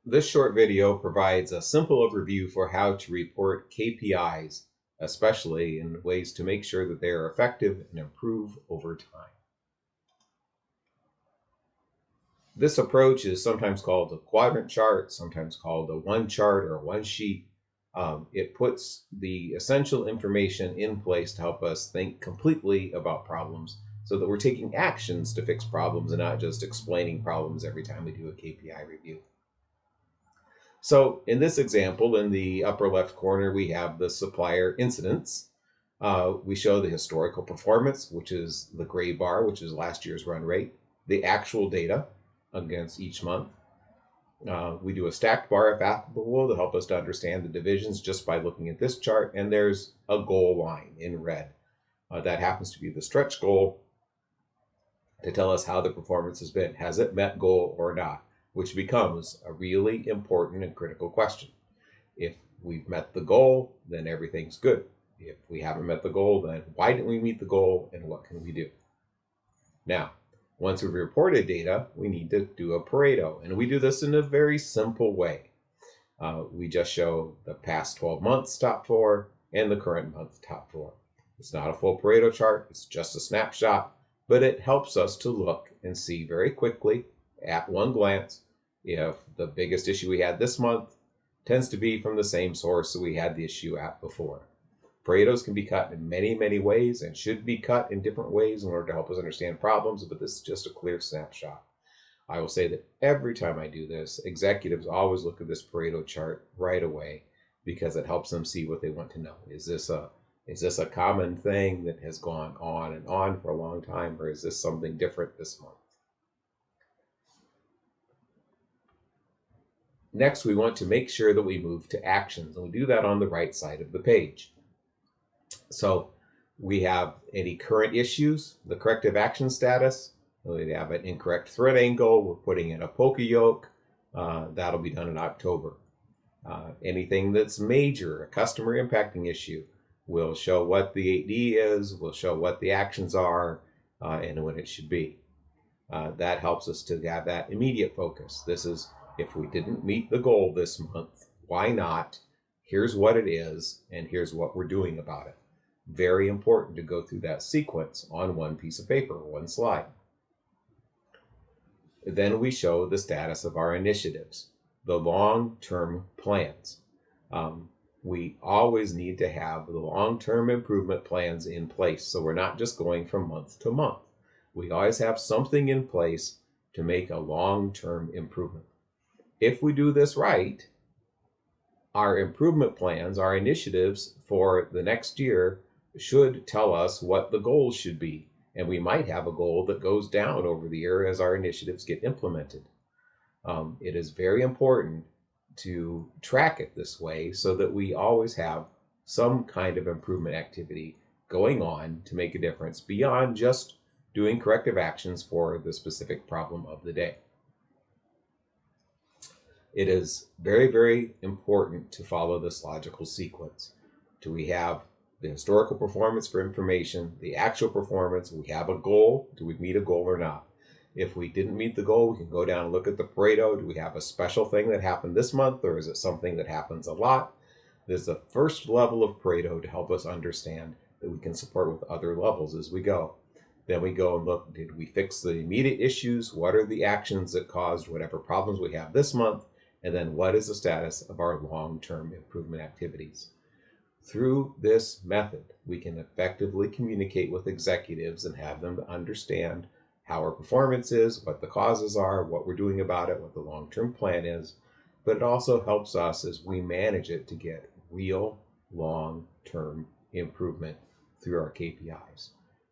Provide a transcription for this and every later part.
This short video provides a simple overview for how to report KPIs, especially in ways to make sure that they are effective and improve over time. This approach is sometimes called a quadrant chart, sometimes called a one chart or a one sheet. It puts the essential information in place to help us think completely about problems so that we're taking actions to fix problems and not just explaining problems every time we do a KPI review. So in this example, in the upper left corner, we have the supplier incidents. We show the historical performance, which is the gray bar, which is last year's run rate, the actual data against each month. We do a stacked bar if applicable to help us to understand the divisions just by looking at this chart. And there's a goal line in red. That happens to be the stretch goal to tell us how the performance has been. Has it met goal or not? Which becomes a really important and critical question. If we've met the goal, then everything's good. If we haven't met the goal, then why didn't we meet the goal and what can we do? Now, once we've reported data, we need to do a Pareto, and we do this in a very simple way. We just show the past 12 months top four and the current month top four. It's not a full Pareto chart, it's just a snapshot, but it helps us to look and see very quickly at one glance if the biggest issue we had this month tends to be from the same source that we had the issue at before. Paretos can be cut in many, many ways and should be cut in different ways in order to help us understand problems, but this is just a clear snapshot. I will say that every time I do this, executives always look at this Pareto chart right away because it helps them see what they want to know. Is this a common thing that has gone on and on for a long time, or is this something different this month? Next, we want to make sure that we move to actions, and we do that on the right side of the page. So we have any current issues, the corrective action status. We have an incorrect thread angle. We're putting in a polka yoke. That'll be done in October. Anything that's major, a customer impacting issue, we'll show what the 8D is, we'll show what the actions are, and when it should be. That helps us to have that immediate focus. This is, if we didn't meet the goal this month, why not? Here's what it is, and here's what we're doing about it. Very important to go through that sequence on one piece of paper, one slide. Then we show the status of our initiatives, the long-term plans. We always need to have the long-term improvement plans in place, so we're not just going from month to month. We always have something in place to make a long-term improvement. If we do this right, our improvement plans, our initiatives for the next year should tell us what the goals should be. And we might have a goal that goes down over the year as our initiatives get implemented. It is very important to track it this way so that we always have some kind of improvement activity going on to make a difference beyond just doing corrective actions for the specific problem of the day. It is very, very important to follow this logical sequence. Do we have the historical performance for information, the actual performance, we have a goal, do we meet a goal or not? If we didn't meet the goal, we can go down and look at the Pareto. Do we have a special thing that happened this month, or is it something that happens a lot? This is the first level of Pareto to help us understand that we can support with other levels as we go. Then we go and look, did we fix the immediate issues? What are the actions that caused whatever problems we have this month? And then what is the status of our long-term improvement activities? Through this method, we can effectively communicate with executives and have them understand how our performance is, what the causes are, what we're doing about it, what the long-term plan is. But it also helps us as we manage it to get real long-term improvement through our KPIs.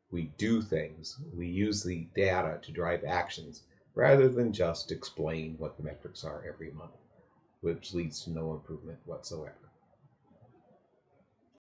We do things, we use the data to drive actions rather than just explain what the metrics are every month, which leads to no improvement whatsoever.